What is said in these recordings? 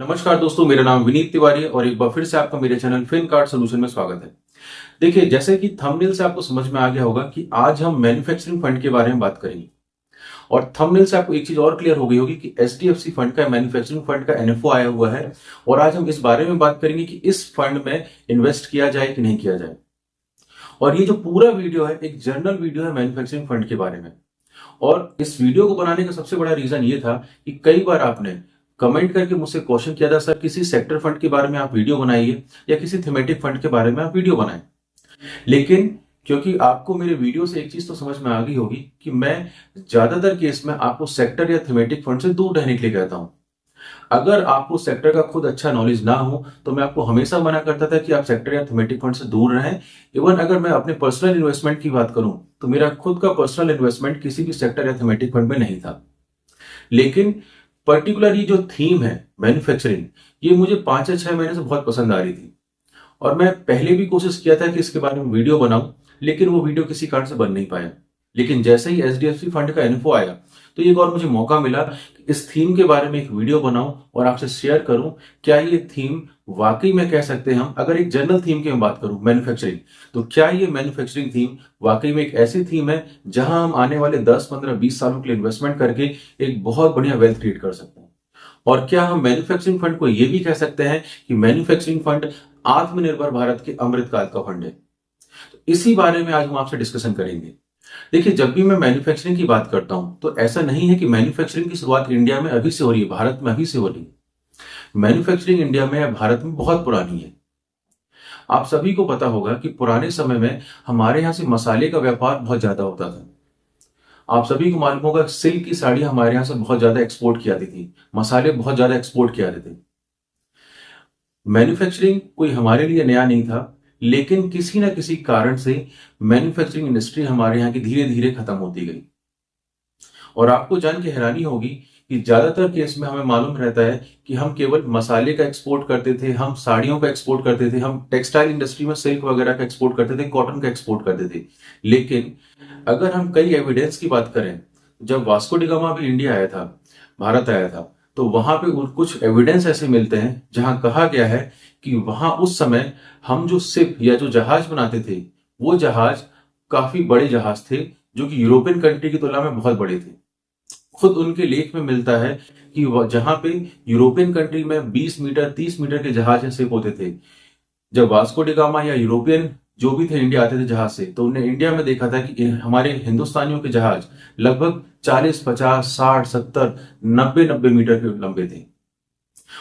नमस्कार दोस्तों, मेरा नाम विनीत तिवारी है और एक बार फिर से आपका मेरे चैनल फिन कार्ड सोल्यूशन में स्वागत है। देखिए, जैसे कि थंबनेल से आपको समझ में आ गया होगा कि आज हम मैन्युफैक्चरिंग फंड के बारे में बात करेंगे। और थंबनेल से आपको एक चीज और क्लियर हो गई होगी कि एचडीएफसी फंड का, मैन्युफैक्चरिंग फंड का एनएफओ आया हुआ है। और आज हम इस बारे में बात करेंगे कि इस फंड में इन्वेस्ट किया जाए कि नहीं किया जाए। और ये जो पूरा वीडियो है एक जर्नल वीडियो है मैन्युफैक्चरिंग फंड के बारे में। और इस वीडियो को बनाने का सबसे बड़ा रीजन ये था कि कई बार आपने कमेंट करके मुझसे क्वेश्चन किया था, सर किसी सेक्टर फंड के बारे में आप वीडियो बनाइए या किसी थीमेटिक फंड के बारे में आप वीडियो बनाएं। लेकिन क्योंकि आपको मेरे वीडियो से एक चीज तो समझ में आ गई होगी कि मैं ज्यादातर केस में आपको सेक्टर या थीमेटिक फंड से दूर रहने के लिए कहता हूं। अगर आपको सेक्टर का खुद अच्छा नॉलेज ना हो तो मैं आपको हमेशा मना करता था कि आप सेक्टर या थीमेटिक फंड से दूर रहें। इवन अगर मैं अपने पर्सनल इन्वेस्टमेंट की बात करूं तो मेरा खुद का पर्सनल इन्वेस्टमेंट किसी भी सेक्टर या थीमेटिक फंड में नहीं था। लेकिन पर्टिकुलर ये जो थीम है मैन्युफैक्चरिंग, ये मुझे 5 या 6 महीने से बहुत पसंद आ रही थी। और मैं पहले भी कोशिश किया था कि इसके बारे में वीडियो बनाऊं, लेकिन वो वीडियो किसी कारण से बन नहीं पाया। लेकिन जैसे ही एचडीएफसी फंड का इन्फो आया तो एक और मुझे मौका मिला कि इस थीम के बारे में एक वीडियो बनाऊं और आपसे शेयर करूं। क्या ये थीम वाकई में कह सकते हैं हम, अगर एक जनरल थीम की मैं बात करूं मैन्युफैक्चरिंग, तो क्या ये मैन्युफैक्चरिंग थीम वाकई में एक ऐसी थीम है जहां हम आने वाले 10, 15, 20 सालों के लिए इन्वेस्टमेंट करके एक बहुत बढ़िया वेल्थ क्रिएट कर सकते हैं। और क्या हम मैन्युफैक्चरिंग फंड को यह भी कह सकते हैं कि मैन्युफैक्चरिंग फंड आत्मनिर्भर भारत के अमृतकाल का फंड है। तो इसी बारे में आज हम आपसे डिस्कशन करेंगे। देखिए, जब भी मैं मैन्युफैक्चरिंग की बात करता हूं तो ऐसा नहीं है कि मैन्युफैक्चरिंग की शुरुआत इंडिया में अभी से हो रही है, भारत में अभी से हो रही है। मैन्युफैक्चरिंग इंडिया में या भारत में बहुत पुरानी है। आप सभी को पता होगा कि पुराने समय में हमारे यहां से मसाले का व्यापार बहुत ज्यादा होता था। आप सभी को मालूम होगा सिल्क की साड़ी हमारे यहां से बहुत ज्यादा एक्सपोर्ट की जाती थी, मसाले बहुत ज्यादा एक्सपोर्ट किए जाते थे। मैन्युफैक्चरिंग कोई हमारे लिए नया नहीं था, लेकिन किसी न किसी कारण से मैन्युफैक्चरिंग इंडस्ट्री हमारे यहाँ की धीरे धीरे खत्म होती गई। और आपको जान के हैरानी होगी कि ज्यादातर केस में हमें मालूम रहता है कि हम केवल मसाले का एक्सपोर्ट करते थे, हम साड़ियों का एक्सपोर्ट करते थे, हम टेक्सटाइल इंडस्ट्री में सिल्क वगैरह का एक्सपोर्ट करते थे, कॉटन का एक्सपोर्ट करते थे। लेकिन अगर हम कई एविडेंस की बात करें, जब वास्को डी गामा भी इंडिया आया था, भारत आया था, तो वहां पे कुछ एविडेंस ऐसे मिलते हैं जहां कहा गया है कि वहां उस समय हम जो शिप या जो जहाज बनाते थे, वो जहाज काफी बड़े जहाज थे जो कि यूरोपियन कंट्री की तुलना में बहुत बड़े थे। खुद उनके लेख में मिलता है कि जहां पे यूरोपियन कंट्री में 20 मीटर 30 मीटर के जहाज या शिप होते थे, जब वास्को डी गामा या यूरोपियन जो भी थे इंडिया आते थे जहाज से, तो उन्हें इंडिया में देखा था कि हमारे हिंदुस्तानियों के जहाज लगभग 40, 50, 60, 70, 90 मीटर के लंबे थे।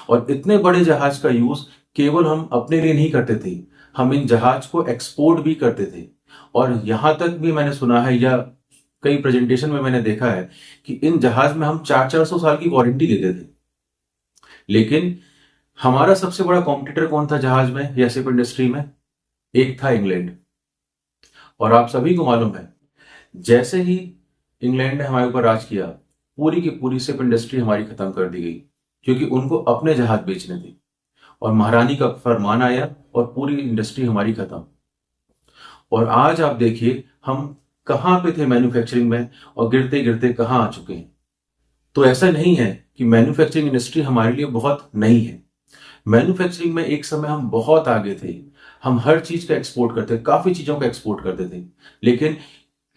और इतने बड़े जहाज का यूज केवल हम अपने लिए नहीं करते थे, हम इन जहाज को एक्सपोर्ट भी करते थे। और यहां तक भी मैंने सुना है या कई प्रेजेंटेशन में मैंने देखा है कि इन जहाज में हम 400-400 साल की वारंटी देते थे। लेकिन हमारा सबसे बड़ा कॉम्पिटिटर कौन था जहाज में या शिप इंडस्ट्री में? एक था इंग्लैंड। और आप सभी को मालूम है, जैसे ही इंग्लैंड ने हमारे ऊपर राज किया, पूरी की पूरी शिप इंडस्ट्री हमारी खत्म कर दी गई, क्योंकि उनको अपने जहाज बेचने थे। और महारानी का फरमान आया और पूरी इंडस्ट्री हमारी खत्म। और आज आप देखिए हम कहां पे थे मैन्युफैक्चरिंग में और गिरते गिरते कहां आ चुके हैं। तो ऐसा नहीं है कि मैन्युफैक्चरिंग इंडस्ट्री हमारे लिए बहुत नई है। मैन्युफैक्चरिंग में एक समय हम बहुत आगे थे, हम हर चीज का एक्सपोर्ट करते, काफी चीजों का एक्सपोर्ट करते थे। लेकिन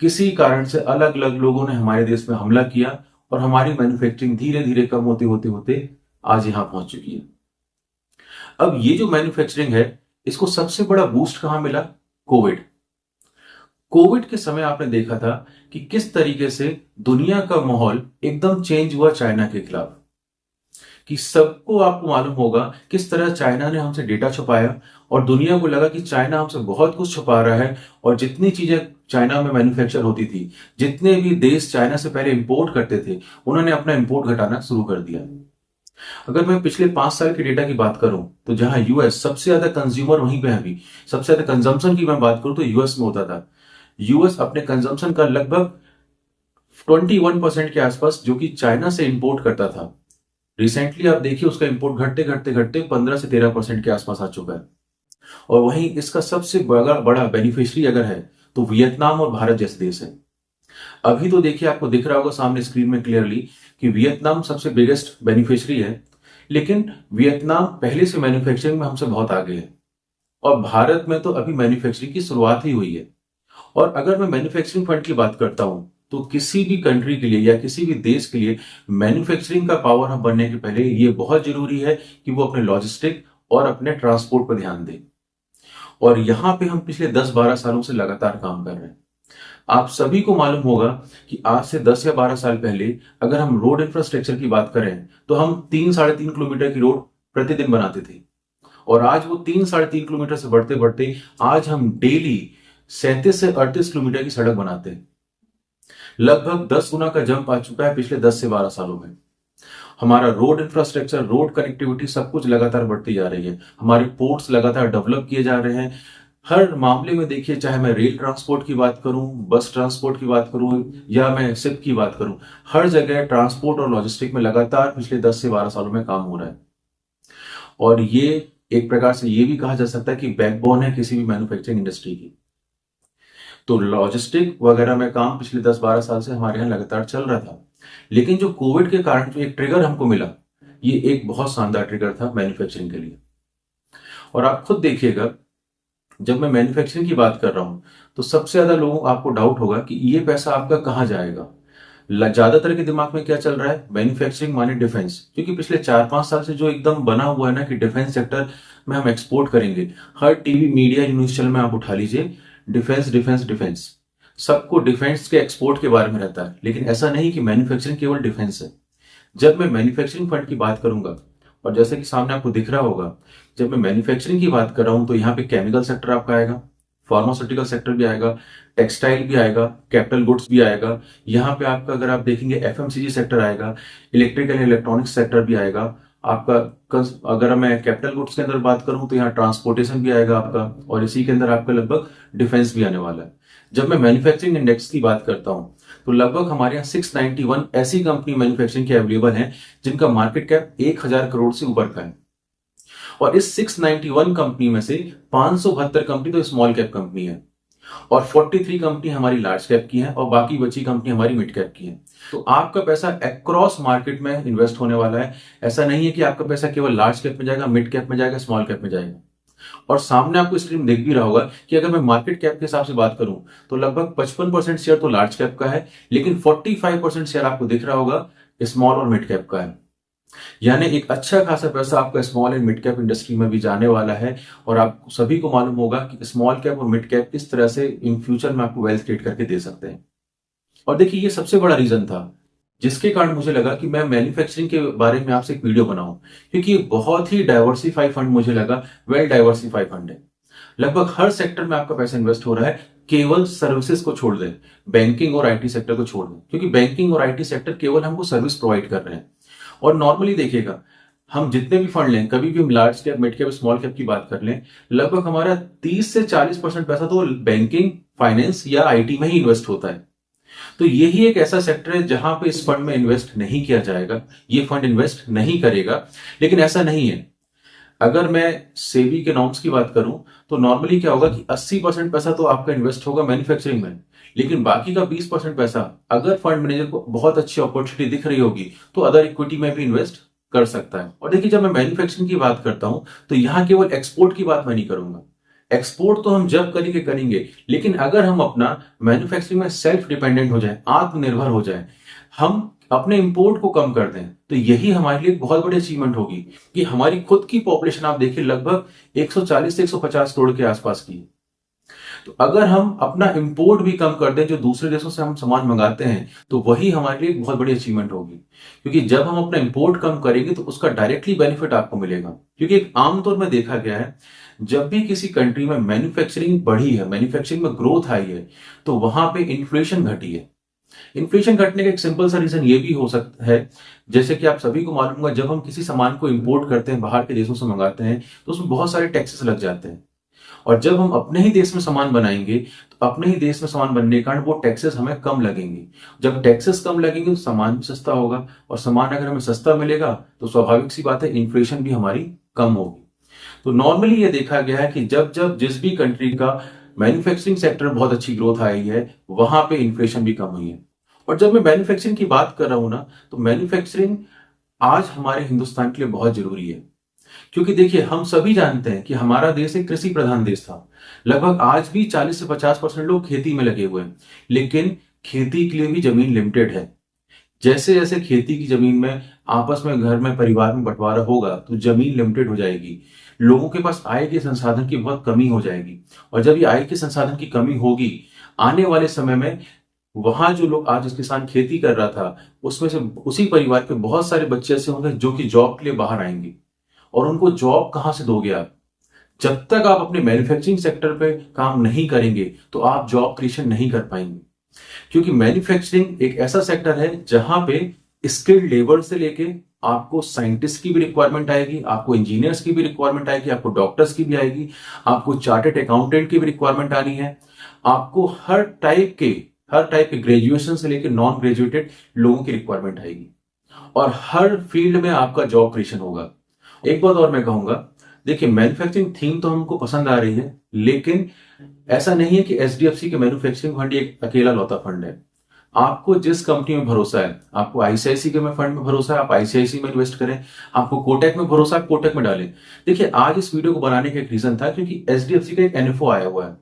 किसी कारण से अलग अलग लोगों ने हमारे देश में हमला किया और हमारी मैन्युफैक्चरिंग धीरे धीरे कम होते होते होते आज यहां पहुंच चुकी है। अब ये जो मैन्युफैक्चरिंग है, इसको सबसे बड़ा बूस्ट कहां मिला? कोविड। कोविड के समय आपने देखा था कि किस तरीके से दुनिया का माहौल एकदम चेंज हुआ चाइना के खिलाफ। कि सबको आपको मालूम होगा किस तरह चाइना ने हमसे डेटा छुपाया और दुनिया को लगा कि चाइना हमसे बहुत कुछ छुपा रहा है। और जितनी चीजें चाइना में मैन्युफैक्चर होती थी, जितने भी देश चाइना से पहले इंपोर्ट करते थे, उन्होंने अपना इंपोर्ट घटाना शुरू कर दिया। अगर मैं पिछले 5 साल के डेटा की बात करूं तो जहां यूएस सबसे ज्यादा कंज्यूमर वहीं पे है, अभी सबसे ज्यादा कंजम्पशन की मैं बात करूं तो यूएस में होता था। यूएस अपने कंजम्पशन का लगभग 21% के आसपास जो कि चाइना से इंपोर्ट करता था, रिसेंटली आप देखिए उसका इंपोर्ट घटते घटते घटते 15 से 13% के आसपास आ चुका है। और वहीं इसका सबसे बड़ा बड़ा बेनिफिशियरी अगर है तो वियतनाम और भारत जैसे देश है। अभी तो देखिए आपको दिख रहा होगा सामने स्क्रीन में क्लियरली कि वियतनाम सबसे बिगेस्ट बेनिफिशियरी है। लेकिन वियतनाम पहले से मैन्युफैक्चरिंग में हमसे बहुत आगे है और भारत में तो अभी मैन्युफैक्चरिंग की शुरुआत ही हुई है। और अगर मैं मैन्युफैक्चरिंग फंड की बात करता हूं तो किसी भी कंट्री के लिए या किसी भी देश के लिए मैन्युफैक्चरिंग का पावर हम बनने के पहले ये बहुत जरूरी है कि वो अपने लॉजिस्टिक और अपने ट्रांसपोर्ट पर ध्यान दें। और यहां पे हम पिछले 10-12 सालों से लगातार काम कर रहे हैं। आप सभी को मालूम होगा कि आज से 10 या 12 साल पहले अगर हम रोड इंफ्रास्ट्रक्चर की बात करें तो हम 3-3.5 किलोमीटर की रोड प्रतिदिन बनाते थे और आज वो 3-3.5 किलोमीटर से बढ़ते बढ़ते आज हम डेली 37 से 38 किलोमीटर की सड़क बनाते हैं। लगभग 10 गुना का जंप आ चुका है पिछले 10 से 12 सालों में। हमारा रोड इंफ्रास्ट्रक्चर, रोड कनेक्टिविटी सब कुछ लगातार बढ़ती जा रही है। हमारे पोर्ट्स लगातार डेवलप किए जा रहे हैं। हर मामले में देखिए, चाहे मैं रेल ट्रांसपोर्ट की बात करूं, बस ट्रांसपोर्ट की बात करूं या मैं शिप की बात करूं, हर जगह ट्रांसपोर्ट और लॉजिस्टिक में लगातार पिछले 10 से 12 सालों में काम हो रहा है। और ये एक प्रकार से ये भी कहा जा सकता है कि बैकबोन है किसी भी मैन्युफैक्चरिंग इंडस्ट्री की। तो लॉजिस्टिक वगैरह में काम पिछले 10-12 साल से हमारे यहाँ लगातार चल रहा था। लेकिन जो कोविड के कारण जो एक ट्रिगर हमको मिला, ये एक बहुत शानदार ट्रिगर था मैन्युफैक्चरिंग के लिए। और आप खुद देखिएगा, जब मैं मैन्युफैक्चरिंग की बात कर रहा हूं तो सबसे ज्यादा लोगों को आपको डाउट होगा कि ये पैसा आपका कहां जाएगा। ज्यादातर के दिमाग में क्या चल रहा है, मैन्युफैक्चरिंग माने डिफेंस, क्योंकि पिछले 4-5 साल से जो एकदम बना हुआ है ना कि डिफेंस सेक्टर में हम एक्सपोर्ट करेंगे। हर टीवी, मीडिया, न्यूज चैनल में आप उठा लीजिए, डिफेंस डिफेंस डिफेंस, सबको डिफेंस के एक्सपोर्ट के बारे में रहता है। लेकिन ऐसा नहीं कि मैन्युफैक्चरिंग केवल डिफेंस है। जब मैं मैन्युफैक्चरिंग फंड की बात करूंगा, और जैसे कि सामने आपको दिख रहा होगा, जब मैं मैन्युफैक्चरिंग की बात कर रहा हूं तो यहाँ पे केमिकल सेक्टर आपका आएगा, फार्मास्यूटिकल सेक्टर भी आएगा, टेक्सटाइल भी आएगा, कैपिटल गुड्स भी आएगा। यहाँ पे आपका अगर आप देखेंगे एफएमसीजी सेक्टर आएगा, इलेक्ट्रिकल एंड इलेक्ट्रॉनिक्स सेक्टर भी आएगा आपका। अगर मैं कैपिटल गुड्स के अंदर बात करूं तो यहाँ ट्रांसपोर्टेशन भी आएगा आपका, और इसी के अंदर आपका लगभग डिफेंस भी आने वाला है। जब मैं मैन्युफैक्चरिंग इंडेक्स की बात करता हूं तो लगभग हमारे यहाँ 691 ऐसी कंपनी मैन्युफैक्चरिंग की अवेलेबल है जिनका मार्केट कैप 1000 करोड़ से ऊपर का है। और इस 691 कंपनी में से 572 कंपनी तो स्मॉल कैप कंपनी है और 43 कंपनी हमारी लार्ज कैप की है और बाकी बची कंपनी हमारी मिड कैप की है। तो आपका पैसा अक्रॉस मार्केट में इन्वेस्ट होने वाला है। ऐसा नहीं है कि आपका पैसा केवल लार्ज कैप में जाएगा, मिड कैप में जाएगा, स्मॉल कैप में जाएगा। और सामने आपको स्क्रीन देख भी रहा होगा कि अगर मैं मार्केट कैप के हिसाब से बात करूं तो लगभग 55% शेयर तो लार्ज कैप का है, लेकिन 45% शेयर आपको दिख रहा होगा स्मॉल और मिड कैप का है। यानी एक अच्छा खासा पैसा आपका small and mid cap industry में भी जाने वाला है। और आप सभी को मालूम होगा कि स्मॉल कैप और मिड कैप किस तरह से इन फ्यूचर में आपको वेल्थ क्रिएट करके दे सकते हैं। और देखिए, ये सबसे बड़ा रीजन था जिसके कारण मुझे लगा कि मैं मैन्युफैक्चरिंग के बारे में आपसे एक वीडियो बनाऊं, क्योंकि ये बहुत ही डाइवर्सिफाई फंड मुझे लगा, वेल डाइवर्सिफाई फंड है। लगभग हर सेक्टर में आपका पैसा इन्वेस्ट हो रहा है, केवल सर्विसेज को छोड़ दें, बैंकिंग और आईटी सेक्टर को छोड़ दें, क्योंकि बैंकिंग और आईटी सेक्टर केवल हमको सर्विस प्रोवाइड कर रहे हैं। और नॉर्मली देखिएगा, हम जितने भी फंड लें, कभी भी हम large cap, mid cap, small cap की बात कर लें, लगभग हमारा 30 से 40% पैसा तो बैंकिंग, फाइनेंस या आईटी में ही इन्वेस्ट होता है। तो यही एक ऐसा सेक्टर है जहां पे इस फंड में इन्वेस्ट नहीं किया जाएगा, ये फंड इन्वेस्ट नहीं करेगा। लेकिन ऐसा नहीं है। अगर मैं सेबी के नॉर्म्स की बात करूं तो नॉर्मली क्या होगा कि 80% पैसा तो आपका इन्वेस्ट होगा मैन्युफैक्चरिंग में, लेकिन बाकी का 20% पैसा अगर फंड मैनेजर को बहुत अच्छी अपॉर्चुनिटी दिख रही होगी तो अदर इक्विटी में भी इन्वेस्ट कर सकता है। और देखिए, जब मैं मैन्युफैक्चरिंग की बात करता हूं तो यहां केवल एक्सपोर्ट की बात मैं नहीं करूंगा। एक्सपोर्ट तो हम जब करेंगे करेंगे, लेकिन अगर हम अपना मैन्युफैक्चरिंग में सेल्फ डिपेंडेंट हो जाए, आत्मनिर्भर हो जाए, हम अपने इंपोर्ट को कम कर दें, तो यही हमारे लिए बहुत बड़ी अचीवमेंट होगी कि हमारी खुद की पॉपुलेशन आप देखिए लगभग 140 से 150 करोड़ के आसपास की है। तो अगर हम अपना इंपोर्ट भी कम कर दें, जो दूसरे देशों से हम सामान मंगाते हैं, तो वही हमारे लिए बहुत बड़ी अचीवमेंट होगी। क्योंकि जब हम अपना इंपोर्ट कम करेंगे तो उसका डायरेक्टली बेनिफिट आपको मिलेगा। क्योंकि एक आमतौर में देखा गया है, जब भी किसी कंट्री में मैन्युफैक्चरिंग बढ़ी है, मैन्युफैक्चरिंग में ग्रोथ आई है, तो वहां पे इन्फ्लेशन घटी है। इन्फ्लेशन घटने का एक सिंपल सा रीजन ये भी हो सकता है, जैसे कि आप सभी को मालूम होगा, जब हम किसी सामान को इंपोर्ट करते हैं, बाहर के देशों से मंगाते हैं, तो उसमें बहुत सारे टैक्सेस लग जाते हैं। और जब हम अपने ही देश में सामान बनाएंगे तो अपने ही देश में सामान बनने के कारण वो टैक्सेस हमें कम लगेंगे। जब टैक्सेस कम लगेंगे तो सामान भी सस्ता होगा, और सामान अगर हमें सस्ता मिलेगा तो स्वाभाविक सी बात है, इन्फ्लेशन भी हमारी कम होगी। तो नॉर्मली ये देखा गया है कि जब जब जिस भी कंट्री का मैन्युफैक्चरिंग सेक्टर में बहुत अच्छी ग्रोथ आई है, वहां पे इन्फ्लेशन भी कम हुई है। और जब मैं मैन्युफैक्चरिंग की बात कर रहा हूं ना, तो मैन्युफैक्चरिंग आज हमारे हिंदुस्तान के लिए बहुत जरूरी है। क्योंकि देखिए, हम सभी जानते हैं कि हमारा देश एक कृषि प्रधान देश था। लगभग आज भी 40 से 50% लोग खेती में लगे हुए हैं, लेकिन खेती के लिए भी जमीन लिमिटेड है। जैसे जैसे खेती की जमीन में आपस में घर में परिवार में बंटवारा होगा तो जमीन लिमिटेड हो जाएगी। लोगों के पास आय के संसाधन की बहुत कमी हो जाएगी। और जब ये आय के संसाधन की कमी होगी, आने वाले समय में वहां जो लोग आज, जिस किसान खेती कर रहा था, उसमें से उसी परिवार के बहुत सारे बच्चे ऐसे होंगे जो कि जॉब के लिए बाहर आएंगे। और उनको जॉब कहां से दोगे आप? जब तक आप अपने मैन्युफैक्चरिंग सेक्टर पे काम नहीं करेंगे तो आप जॉब क्रिएशन नहीं कर पाएंगे। क्योंकि मैन्युफैक्चरिंग एक ऐसा सेक्टर है जहां पे स्किल्ड लेबर से लेके आपको साइंटिस्ट की भी रिक्वायरमेंट आएगी, आपको इंजीनियर्स की भी रिक्वायरमेंट आएगी, आपको डॉक्टर्स की भी आएगी, आपको चार्टेड अकाउंटेंट की भी रिक्वायरमेंट आनी है। आपको हर टाइप के ग्रेजुएशन से लेकर नॉन ग्रेजुएटेड लोगों की रिक्वायरमेंट आएगी। और हर फील्ड में आपका जॉब क्रिएशन होगा। एक बात और मैं कहूंगा, देखिए, मैन्युफैक्चरिंग थीम तो हमको पसंद आ रही है, लेकिन ऐसा नहीं है कि एचडीएफसी के मैन्युफैक्चरिंग फंड एक अकेला लौता फंड है। आपको जिस कंपनी में भरोसा है, आपको आईसीआईसी के में फंड में भरोसा है, आप आईसीआईसी में इन्वेस्ट करें। आपको कोटक में भरोसा है, कोटक में डालें। देखिए, आज इस वीडियो को बनाने का एक रीजन था क्योंकि एचडीएफसी का एक एनएफओ आया हुआ है।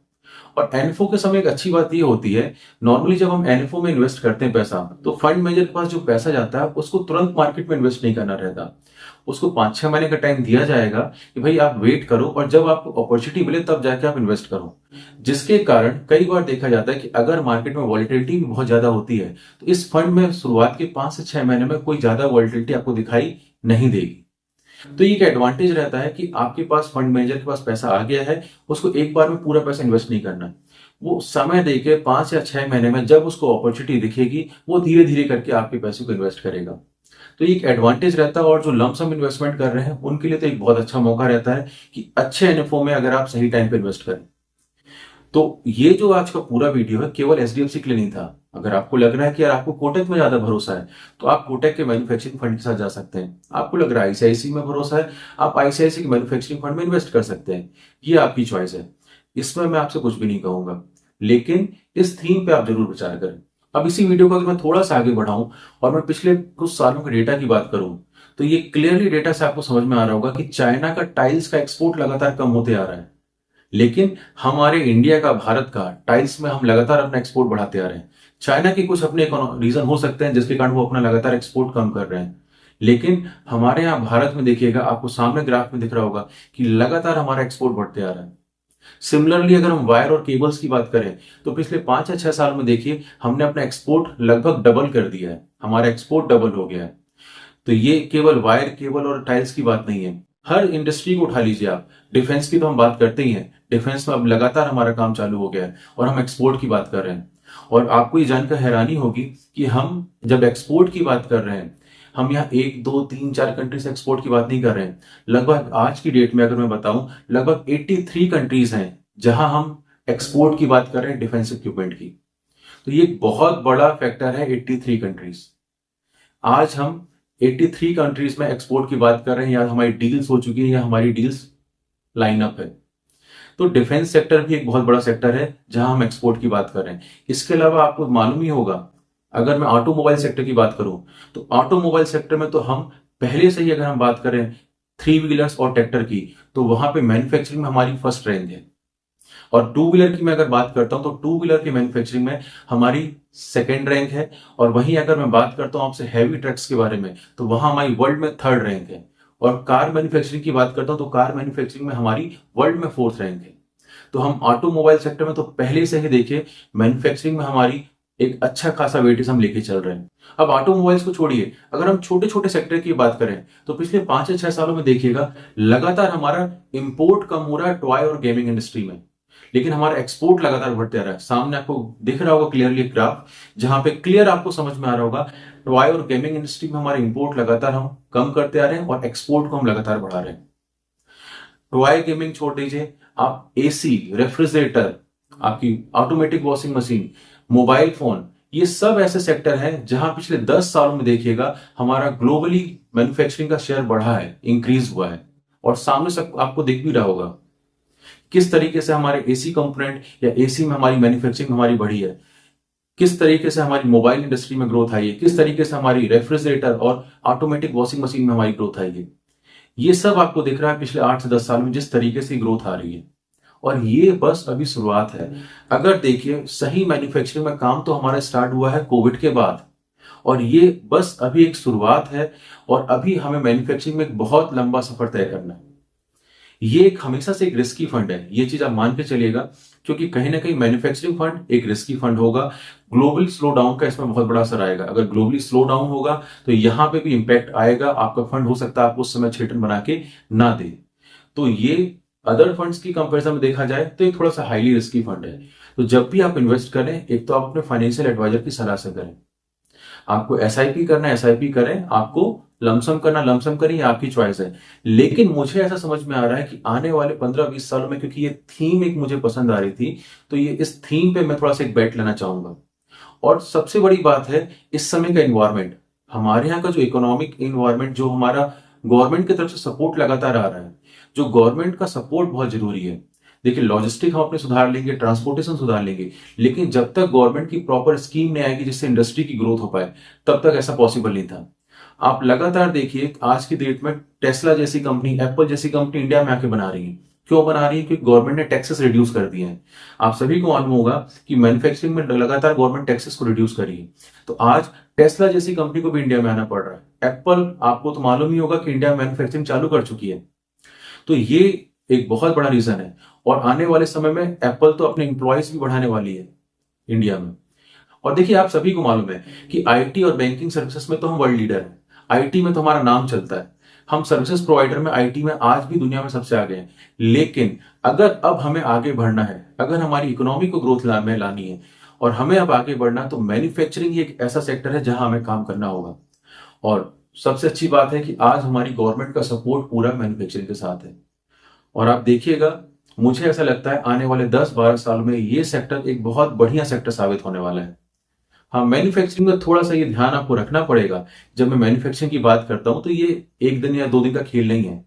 और एनएफओ के समय एक अच्छी बात ये होती है, नॉर्मली जब हम एनएफओ में इन्वेस्ट करते हैं पैसा, तो फंड मैनेजर के पास जो पैसा जाता है उसको तुरंत मार्केट में इन्वेस्ट नहीं करना रहता। उसको 5-6 महीने का टाइम दिया जाएगा कि भाई आप वेट करो और जब आपको अपॉर्चुनिटी मिले तब जाके आप इन्वेस्ट करो। जिसके कारण कई बार देखा जाता है कि अगर मार्केट में वॉलिटिलिटी भी बहुत ज्यादा होती है तो इस फंड में शुरुआत के 5 से 6 महीने में कोई ज्यादा वॉलिटिलिटी आपको दिखाई नहीं देगी। तो ये एक एडवांटेज रहता है कि आपके पास फंड मैनेजर के पास पैसा आ गया है, उसको एक बार में पूरा पैसा इन्वेस्ट नहीं करना है। वो समय देके 5 या 6 महीने में जब उसको अपॉर्चुनिटी दिखेगी वो धीरे धीरे करके आपके पैसे को इन्वेस्ट करेगा। तो ये एक एडवांटेज रहता है। और जो लमसम इन्वेस्टमेंट कर रहे हैं उनके लिए तो एक बहुत अच्छा मौका रहता है कि अच्छे एनएफओ में अगर आप सही टाइम पे इन्वेस्ट करें। तो ये जो आज का पूरा वीडियो है केवल एचडीएफसी के लिए नहीं था। अगर आपको लग रहा है कि यार आपको कोटक में ज्यादा भरोसा है तो आप कोटक के मैन्युफैक्चरिंग फंड के साथ जा सकते हैं। आपको लग रहा है आईसीआईसी में भरोसा है, आप आईसीआईसी के मैन्युफैक्चरिंग फंड में इन्वेस्ट कर सकते हैं। ये आपकी चॉइस है, इसमें मैं आपसे कुछ भी नहीं कहूंगा, लेकिन इस थीम पे आप जरूर विचार करें। अब इसी वीडियो को अगर मैं थोड़ा सा आगे बढ़ाऊं और मैं पिछले कुछ सालों के डेटा की बात करूं तो ये क्लियरली डेटा से आपको समझ में आ रहा होगा कि चाइना का टाइल्स का एक्सपोर्ट लगातार कम होते आ रहा है, लेकिन हमारे इंडिया का, भारत का टाइल्स में हम लगातार अपना एक्सपोर्ट बढ़ाते आ रहे हैं। चाइना के कुछ अपने रीजन हो सकते हैं जिसके कारण वो अपना लगातार एक्सपोर्ट कम कर रहे हैं, लेकिन हमारे यहाँ भारत में देखिएगा, आपको सामने ग्राफ में दिख रहा होगा कि लगातार हमारा एक्सपोर्ट बढ़ते आ रहा है। सिमिलरली अगर हम वायर और केबल्स की बात करें तो पिछले 5 या 6 साल में देखिए हमने अपना एक्सपोर्ट लगभग डबल कर दिया है, हमारा एक्सपोर्ट डबल हो गया है। तो ये केवल वायर, केबल और टाइल्स की बात नहीं है, हर इंडस्ट्री को उठा लीजिए आप। डिफेंस की तो हम बात करते ही हैं, डिफेंस में अब लगातार हमारा काम चालू हो गया है और हम एक्सपोर्ट की बात कर रहे हैं। और आपको ये जानकर हैरानी होगी कि हम जब एक्सपोर्ट की बात कर रहे हैं, हम यहाँ 1, 2, 3, 4 कंट्री से एक्सपोर्ट की बात नहीं कर रहे हैं। लगभग आज की डेट में अगर मैं बताऊं, लगभग 83 कंट्रीज हैं जहां हम एक्सपोर्ट की बात कर रहे हैं डिफेंस इक्विपमेंट की। तो ये बहुत बड़ा फैक्टर है, 83 कंट्रीज। आज हम 83 कंट्रीज में एक्सपोर्ट की बात कर रहे हैं, या हमारी डील्स हो चुकी है या हमारी डील्स लाइनअप है। तो डिफेंस सेक्टर भी एक बहुत बड़ा सेक्टर है जहां हम एक्सपोर्ट की बात कर रहे हैं। इसके अलावा आपको मालूम ही होगा, अगर मैं ऑटोमोबाइल सेक्टर की बात करूं तो ऑटोमोबाइल सेक्टर में तो हम पहले से ही, अगर हम बात करें 3 व्हीलर्स और ट्रैक्टर की, तो वहां पे मैन्युफैक्चरिंग में हमारी फर्स्ट रैंक है। और 2 व्हीलर की मैं अगर बात करता हूं तो 2 व्हीलर की मैन्युफैक्चरिंग में हमारी सेकेंड रैंक है। और वहीं अगर मैं बात करता हूं आपसे हैवी ट्रक्स के बारे में तो वहां हमारी वर्ल्ड में 3rd रैंक है। और कार मैन्युफैक्चरिंग की बात करता हूं तो कार मैन्युफैक्चरिंग में हमारी वर्ल्ड में 4th रैंक है। तो हम ऑटोमोबाइल सेक्टर में तो पहले से ही देखिए मैन्युफैक्चरिंग में हमारी एक अच्छा खासा वेटेज हम लेके चल रहे हैं। अब ऑटोमोबाइल्स को छोड़िए, अगर हम छोटे छोटे सेक्टर की बात करें तो पिछले 5 या 6 सालों में देखिएगा लगातार हमारा इंपोर्ट कम हो रहा है टॉय और गेमिंग इंडस्ट्री में, लेकिन हमारा एक्सपोर्ट लगातार बढ़ते आ रहा है। सामने आपको दिख रहा होगा क्लियरली ग्राफ, जहां पे क्लियर आपको समझ में आ रहा होगा टॉय और गेमिंग इंडस्ट्री में हमारे इंपोर्ट लगातार हम कम करते आ रहे हैं और एक्सपोर्ट को हम लगातार बढ़ा रहे हैं। टॉय गेमिंग छोड़ दीजिए, आप एसी, रेफ्रिजरेटर, आपकी automatic washing machine, mobile phone, ये सब ऐसे सेक्टर हैं जहां पिछले 10 सालों में देखिएगा हमारा ग्लोबली मैन्युफैक्चरिंग का शेयर बढ़ा है, इंक्रीज हुआ है। और सामने से आपको दिख भी रहा होगा किस तरीके से हमारे एसी कंपोनेंट या एसी में हमारी मैन्युफैक्चरिंग हमारी बढ़ी है। किस तरीके से हमारी मोबाइल इंडस्ट्री में ग्रोथ आई है, किस तरीके से हमारी रेफ्रिजरेटर और ऑटोमेटिक वॉशिंग मशीन में हमारी ग्रोथ आई है। ये सब आपको दिख रहा है पिछले 8 से 10 साल में जिस तरीके से ग्रोथ आ रही है। और ये बस अभी शुरुआत है। अगर देखिए सही मैन्युफैक्चरिंग में काम तो हमारा स्टार्ट हुआ है कोविड के बाद, और ये बस अभी एक शुरुआत है। और अभी हमें मैन्युफैक्चरिंग में एक बहुत लंबा सफर तय करना है। ये एक हमेशा से एक रिस्की फंड है, ये चीज आप मान के चलिएगा, क्योंकि कहीं ना कहीं मैन्युफैक्चरिंग फंड एक रिस्की फंड होगा। ग्लोबल स्लो डाउन का इसमें बहुत बड़ा असर आएगा। अगर ग्लोबली स्लो डाउन होगा तो यहां पे भी इंपैक्ट आएगा। आपका फंड हो सकता है आपको उस समय 6 टन बना के ना दे। तो ये अदर फंड्स की कंपैरिजन में देखा जाए तो ये थोड़ा सा हाईली रिस्की फंड है। तो जब भी आप इन्वेस्ट करें, एक तो आप अपने फाइनेंशियल एडवाइजर की सलाह से करें। आपको एसआईपी करना है एसआईपी करें, आपको लमसम करना लमसम करें, ये आपकी चॉइस है। लेकिन मुझे ऐसा समझ में आ रहा है कि आने वाले 15-20 सालों में, क्योंकि ये थीम एक मुझे पसंद आ रही थी, तो ये इस थीम पे मैं थोड़ा सा एक बैट लेना चाहूंगा। और सबसे बड़ी बात है इस समय का इन्वायरमेंट, हमारे यहाँ का जो इकोनॉमिक इन्वायरमेंट, जो हमारा गवर्नमेंट की तरफ से सपोर्ट लगातार आ रहा है, जो गवर्नमेंट का सपोर्ट बहुत जरूरी है। देखिए लॉजिस्टिक हम अपने सुधार लेंगे, ट्रांसपोर्टेशन सुधार लेंगे, लेकिन जब तक गवर्नमेंट की प्रॉपर स्कीम नहीं आएगी जिससे इंडस्ट्री की ग्रोथ हो पाए, तब तक ऐसा पॉसिबल नहीं था। आप लगातार देखिए आज की डेट में टेस्ला जैसी कंपनी, एप्पल जैसी कंपनी इंडिया में आके बना रही है। क्यों बना रही है? क्योंकि गवर्नमेंट ने टैक्सेस रिड्यूस कर दिए हैं। आप सभी को मालूम होगा कि मैन्युफैक्चरिंग में लगातार गवर्नमेंट टैक्सेस को रिड्यूस करी है। तो आज टेस्ला जैसी कंपनी को भी इंडिया में आना पड़ रहा है। एप्पल, आपको तो मालूम ही होगा कि इंडिया में मैन्युफैक्चरिंग चालू कर चुकी है। तो ये एक बहुत बड़ा रीजन है। और आने वाले समय में एप्पल तो अपने एम्प्लॉयज भी बढ़ाने वाली है इंडिया में। और देखिए आप सभी को मालूम है कि आईटी और बैंकिंग सर्विसेज में तो हम वर्ल्ड लीडर हैं। आईटी में तो हमारा नाम चलता है। हम सर्विसेज प्रोवाइडर में आईटी में आज भी दुनिया में सबसे आगे हैं। लेकिन अगर अब हमें आगे बढ़ना है, अगर हमारी इकोनॉमी को ग्रोथ में लानी है और हमें अब आगे बढ़ना, तो मैन्युफैक्चरिंग एक ऐसा सेक्टर है जहां हमें काम करना होगा। और सबसे अच्छी बात है कि आज हमारी गवर्नमेंट का सपोर्ट पूरा मैन्युफैक्चरिंग के साथ है। और आप देखिएगा, मुझे ऐसा लगता है आने वाले 10-12 साल में ये सेक्टर एक बहुत बढ़िया सेक्टर साबित होने वाला है। हाँ, मैन्युफैक्चरिंग में थोड़ा सा ये ध्यान आपको रखना पड़ेगा। जब मैं मैन्युफैक्चरिंग की बात करता हूं तो ये 1 दिन या 2 दिन का खेल नहीं है।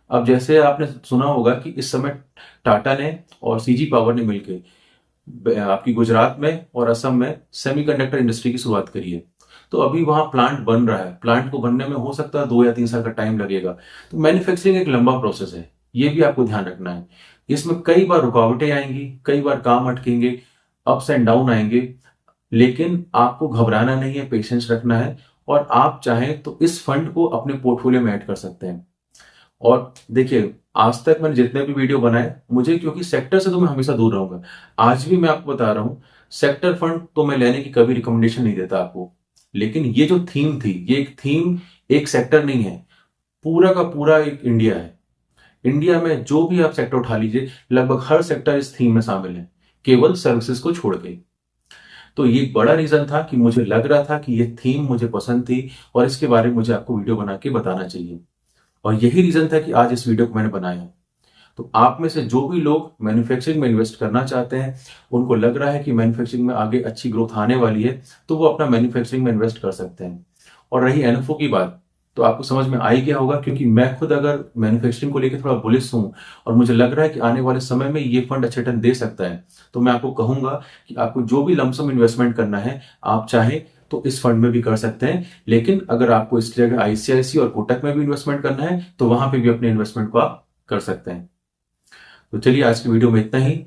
अब जैसे आपने सुना होगा कि इस समय टाटा ने और सीजी पावर ने मिलकर आपकी गुजरात में और असम में सेमीकंडक्टर इंडस्ट्री की शुरुआत करी है। तो अभी वहां प्लांट बन रहा है। प्लांट को बनने में हो सकता है 2 या 3 साल का टाइम लगेगा। तो मैन्युफैक्चरिंग एक लंबा प्रोसेस है, ये भी आपको ध्यान रखना है। इसमें कई बार रुकावटें आएंगी, कई बार काम अटकेंगे, अप्स एंड डाउन आएंगे, लेकिन आपको घबराना नहीं है, पेशेंस रखना है। और आप चाहें तो इस फंड को अपने पोर्टफोलियो में ऐड कर सकते हैं। और देखिए आज तक मैंने जितने भी वीडियो बनाए, मुझे क्योंकि सेक्टर से तो मैं हमेशा दूर रहूंगा, आज भी मैं आपको बता रहा हूं सेक्टर फंड तो मैं लेने की कभी रिकमेंडेशन नहीं देता आपको। लेकिन ये जो थीम थी, ये एक थीम, एक सेक्टर नहीं है, पूरा का पूरा एक इंडिया है। इंडिया में जो भी आप सेक्टर उठा लीजिए, लगभग हर सेक्टर इस थीम में शामिल है, केवल सर्विसेज को छोड़ के। तो ये एक बड़ा रीजन था कि मुझे लग रहा था कि ये थीम मुझे पसंद थी और इसके बारे में मुझे आपको वीडियो बना के बताना चाहिए। और यही रीजन था कि आज इस वीडियो को मैंने बनाया। तो आप में से जो भी लोग मैन्युफैक्चरिंग में इन्वेस्ट करना चाहते हैं, उनको लग रहा है कि मैन्युफैक्चरिंग में आगे अच्छी ग्रोथ आने वाली है, तो वो अपना मैन्युफैक्चरिंग में इन्वेस्ट कर सकते हैं। और रही एनएफओ की बात, तो आपको समझ में आ ही गया होगा, क्योंकि मैं खुद अगर मैन्युफैक्चरिंग को लेकर थोड़ा बुलिश हूं और मुझे लग रहा है कि आने वाले समय में ये फंड अच्छे रिटर्न दे सकता है, तो मैं आपको कहूंगा कि आपको जो भी लमसम इन्वेस्टमेंट करना है, आप चाहें तो इस फंड में भी कर सकते हैं। लेकिन अगर आपको इसकी जगह आईसीआईसी और कोटक में भी इन्वेस्टमेंट करना है, तो वहां पे भी अपने इन्वेस्टमेंट को आप कर सकते हैं। तो चलिए आज की वीडियो में इतना ही।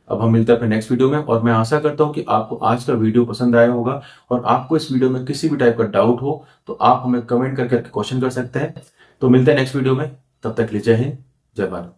अब हम मिलते हैं अपने नेक्स्ट वीडियो में। और मैं आशा करता हूं कि आपको आज का वीडियो पसंद आया होगा। और आपको इस वीडियो में किसी भी टाइप का डाउट हो तो आप हमें कमेंट करके क्वेश्चन कर सकते हैं। तो मिलते हैं नेक्स्ट वीडियो में, तब तक के लिए जय हिंद, जय भारत।